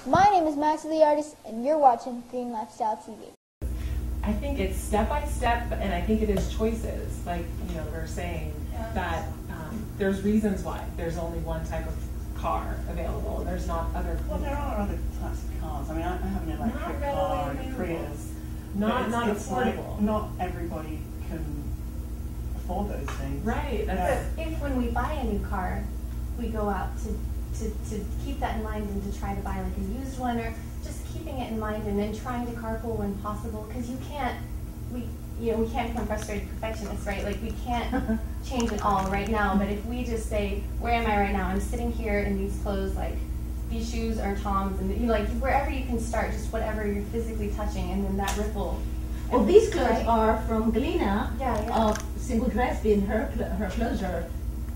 My name is Max the Artist, and you're watching Green Lifestyle TV. I think it's step by step, and I think it is choices. Like, we're saying that there's reasons why there's only one type of car available, and there's not other. Well, there are other types of cars. I mean, I have an electric car, a Prius. Not it's affordable. Like not everybody can afford those things. Right. But if when we buy a new car, we go out to keep that in mind and to try to buy like a used one, or just keeping it in mind and then trying to carpool when possible, because we can't become frustrated perfectionists, right? Like, we can't change it all right now, but if we just say, where am I right now? I'm sitting here in these clothes, like these shoes are Tom's, and like wherever you can start, just whatever you're physically touching, and then that ripple. Well, these clothes are from Galina. Yeah. Single Dress Bin. Her clothes are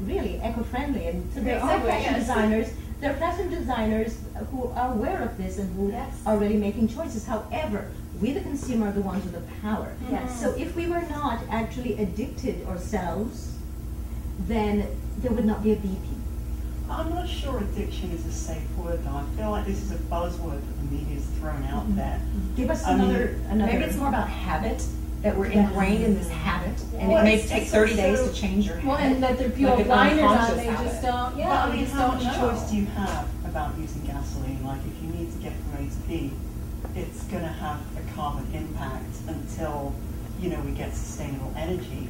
really eco-friendly, and so there are fashion designers. There are fashion designers who are aware of this and who are really making choices. However, we, the consumer, are the ones with the power. Yes. So if we were not actually addicted ourselves, then there would not be a BP. I'm not sure addiction is a safe word, though. I feel like this is a buzzword that the media's thrown out there. Give us another. Maybe it's more about habit, that we're ingrained in this habit, and it may take 30 days to change your habit. Well, and that if you have blinders on, they just don't. Yeah, but I mean, they just how don't much know. choice do you have about using gasoline? Like, if you need to get from A to B, it's going to have a carbon impact until, we get sustainable energy.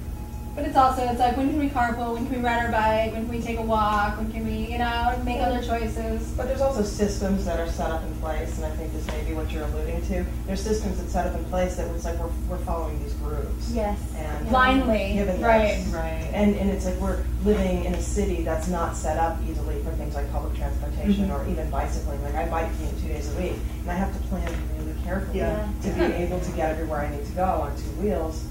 But it's like, when can we carpool? When can we ride our bike? When can we take a walk? When can we, make other choices? But there's also systems that are set up in place, and I think this may be what you're alluding to. There's systems that set up in place that it's like we're following these grooves. Yes. And blindly. Right. And it's like we're living in a city that's not set up easily for things like public transportation or even bicycling. Like, I bike 2 days a week, and I have to plan really carefully to be able to get everywhere I need to go on 2 wheels.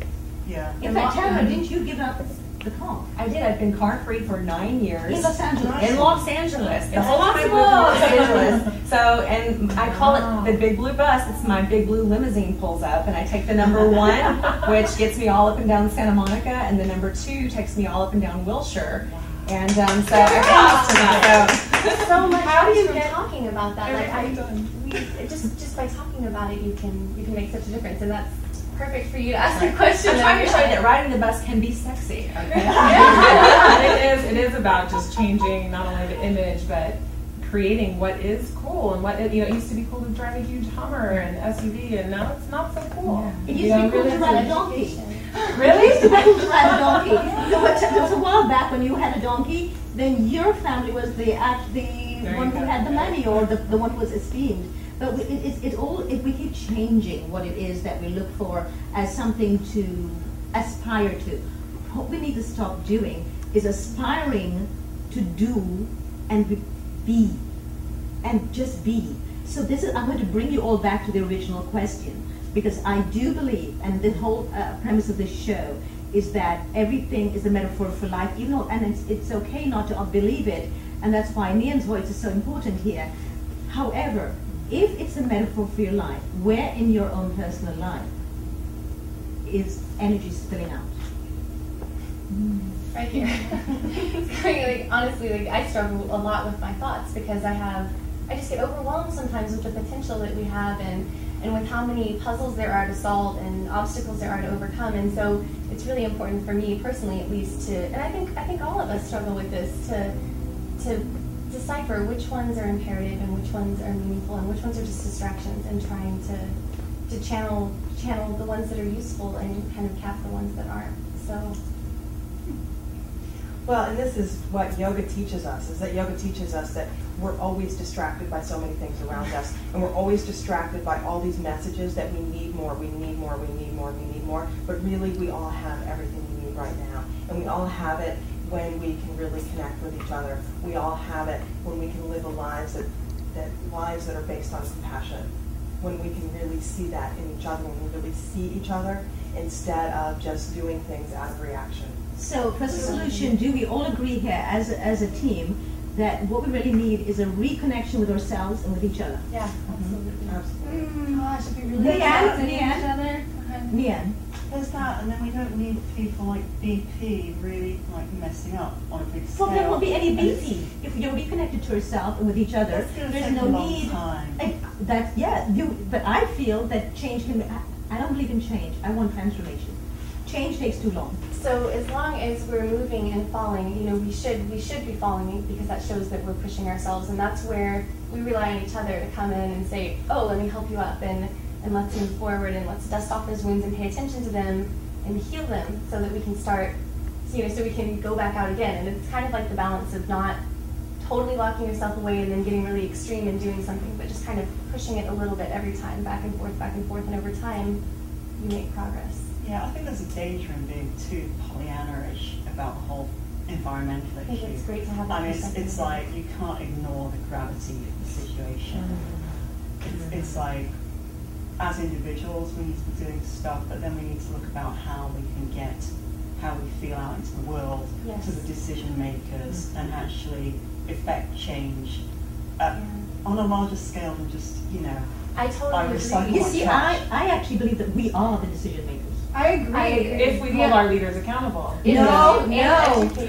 Yeah. In fact, Tara, didn't you give up the car? I did. I've been car free for 9 years. In Los Angeles. In Los Angeles. The whole time I lived in Los Angeles. So, and I call it the big blue bus. It's my big blue limousine pulls up, and I take the number 1, which gets me all up and down Santa Monica, and the number 2 takes me all up and down Wilshire. And so I promise to that. So much from talking about that. Like, just by talking about it, you can make such a difference, and that's perfect for you to ask a question. I'm trying to show you that riding the bus can be sexy. Okay? It is about just changing not only the image, but creating what is cool, and what it used to be cool to drive a huge Hummer and SUV, and now it's not so cool. It used to be cool to ride a donkey. Really? It used to be cool to ride a donkey. There was a while back when you had a donkey, then your family was the one who had the money, or the one who was esteemed. But we keep changing what it is that we look for as something to aspire to. What we need to stop doing is aspiring to do and be, and just be. So I'm going to bring you all back to the original question, because I do believe, and the whole premise of this show is that everything is a metaphor for life, even though, and it's okay not to believe it, and that's why Nian's voice is so important here. However, if it's a metaphor for your life, where in your own personal life is energy spilling out? Right here. It's going, honestly, I struggle a lot with my thoughts, because I just get overwhelmed sometimes with the potential that we have, and with how many puzzles there are to solve and obstacles there are to overcome. And so it's really important for me personally, at least, and I think all of us struggle with this, to decipher which ones are imperative and which ones are meaningful and which ones are just distractions, and trying to channel the ones that are useful and kind of cap the ones that aren't. So. Well, and this is what yoga teaches us, is that yoga teaches us that we're always distracted by so many things around us, and we're always distracted by all these messages that we need more, we need more, we need more, we need more, but really we all have everything we need right now, and we all have it when we can really connect with each other. We all have it when we can live lives that are based on compassion, when we can really see that in each other, when we really see each other instead of just doing things out of reaction. So, for the solution, do we all agree here as a team that what we really need is a reconnection with ourselves and with each other? Yeah, absolutely. Absolutely. Gosh, it'd be really nice to each other. Nian. There's that, and then we don't need people like BP really messing up on a big scale. Well, there won't be any BP if you're reconnected to yourself and with each other. That's gonna There's take no a long need. time. That's, yeah, but I feel that change can be, I don't believe in change. I want transformation. Change takes too long. So as long as we're moving and falling, you know, we should be falling because that shows that we're pushing ourselves, and that's where we rely on each other to come in and say, oh, let me help you up, and let's move forward, and let's dust off those wounds and pay attention to them and heal them so that we can start, you know, so we can go back out again. And it's kind of like the balance of not totally locking yourself away and then getting really extreme and doing something, but just kind of pushing it a little bit every time, back and forth, and over time you make progress. Yeah, I think there's a danger in being too Pollyanna-ish about the whole environmental I think issue. it's great to have that I mean, perspective. it's like you can't ignore the gravity of the situation. It's like, as individuals, we need to be doing stuff, but then we need to look about how we can get how we feel out into the world, Yes. to the decision makers, and actually effect change on a larger scale than just, you know, I totally recycle agree. You see, I actually believe that we are the decision makers. I agree. If we hold our leaders accountable. No.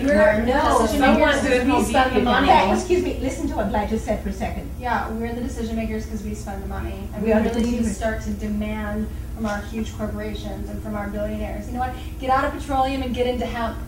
Someone because we spend the money. Okay, excuse me, listen to what Vlad just said for a second. Yeah, we're the decision makers because we spend the money, and We we are the really need to consumers. start to demand from our huge corporations and from our billionaires. You know what? Get out of petroleum and get into hemp.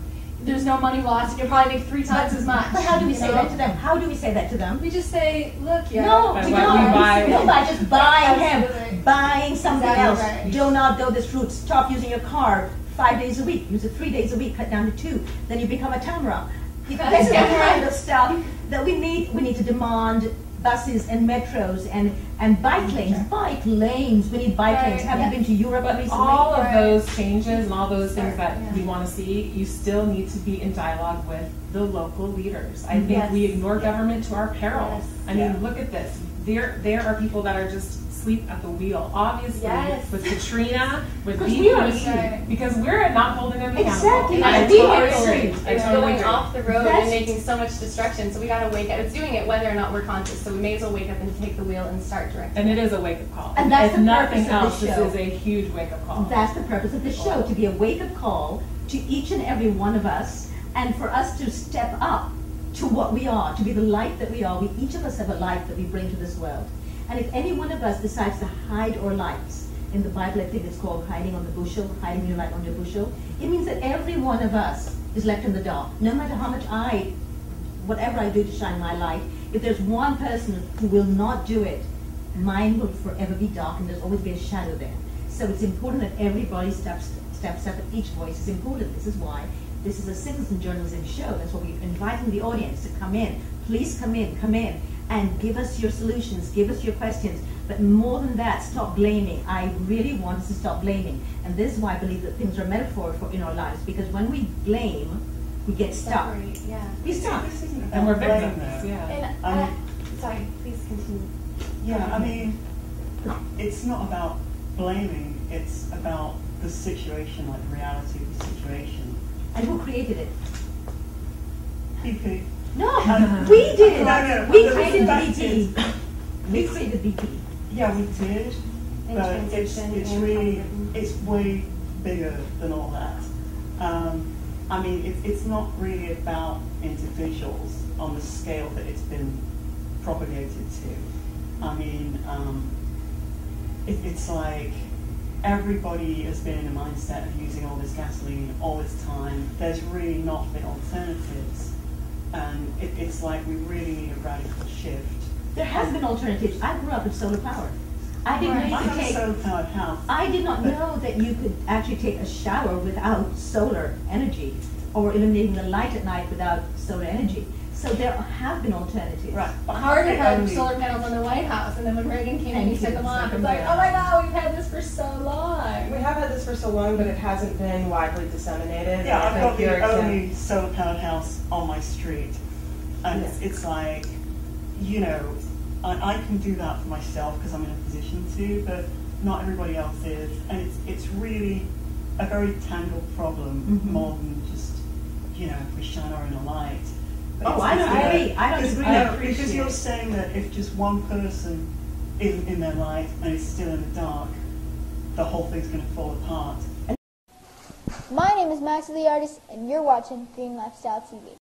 There's no money lost, and you'll probably make 3 times as much. But how do we you say know? that to them? How do we say that to them? We just say, look, yeah. No, By we what don't. we buy. No, by just buying Absolutely. hemp, buying something Exactly else. right. Do not go this route. Stop using your car 5 days a week. Use it 3 days a week. Cut down to 2. Then you become a tamara. This is the kind of stuff that we need. We need to demand buses and metros and bike lanes. Bike lanes. We need bike Right, lanes. Have yes. you been to Europe But recently? all of Right. those changes and all those things that Yeah. we want to see, you still need to be in dialogue with the local leaders. I think Yes. we ignore government to our peril. Yes. I mean, Yeah. look at this. There are people that are just asleep at the wheel. Obviously, Yes. with Katrina, with Because we are BP, asleep. because we're not holding them accountable. Exactly. I We totally are agree. asleep. I It's totally going agree. off the road That's- and making so much destruction. So we got to wake up. It's doing it whether or not we're conscious. So we may as well wake up and take the wheel and start directing. And it is a wake-up call. And that's if the nothing purpose of else, this this show. is a huge wake-up call. That's the purpose of this show, to be a wake-up call to each and every one of us, and for us to step up to what we are, to be the light that we are. We each of us have a light that we bring to this world. And if any one of us decides to hide our lights, in the Bible I think it's called hiding on the bushel, hiding your light on your bushel, it means that every one of us is left in the dark. No matter how much whatever I do to shine my light, if there's one person who will not do it, mine will forever be dark, and there's always be a shadow there. So it's important that everybody steps up, and each voice is important. This is why this is a citizen journalism show. That's why we're inviting the audience to come in. Please come in, and give us your solutions, give us your questions. But more than that, stop blaming. I really want us to stop blaming. And this is why I believe that things are a metaphor for in our lives, because when we blame, we get stuck. Separate, yeah. We stuck. This isn't about And we're blame, victims, though. yeah. And I mean- sorry, please continue. Yeah, I mean, it's not about blaming, it's about the situation, like the reality of the situation. And who created it? BP. No, Um, we did. no, We but created that BP. is- We created BP. Yeah, we did, And but it's transition really, and it's way bigger than all that. I mean, it's not really about individuals on the scale that it's been propagated to. I mean, it's like everybody has been in a mindset of using all this gasoline all this time. There's really not been alternatives. And it's like we really need a radical shift. There has been alternatives. I grew up with solar power. I didn't know you I could have a take. solar-powered house. I did not know that you could actually take a shower without solar energy, or eliminating the light at night without solar energy. So there have been alternatives. Right. but Harvard had only- solar panels on the White House, and then when Reagan came in, Thank he you. took them off. It's Second like, round. oh my God, we've had this for so long. We have had this for so long, but it hasn't been widely disseminated. Yeah, And I I've think got your the exam- only solar-powered house on my street. And it's like, you know, I can do that for myself because I'm in a position to, but not everybody else is. And it's really a very tangled problem, Mhm. more than just, you know, if we shine our inner light. But Oh, it's- I don't it's, agree. I don't because- agree. no, I because appreciate you're it. saying that if just one person isn't in their light and is still in the dark, the whole thing's going to fall apart. My name is Max the Artist, and you're watching Green Lifestyle TV.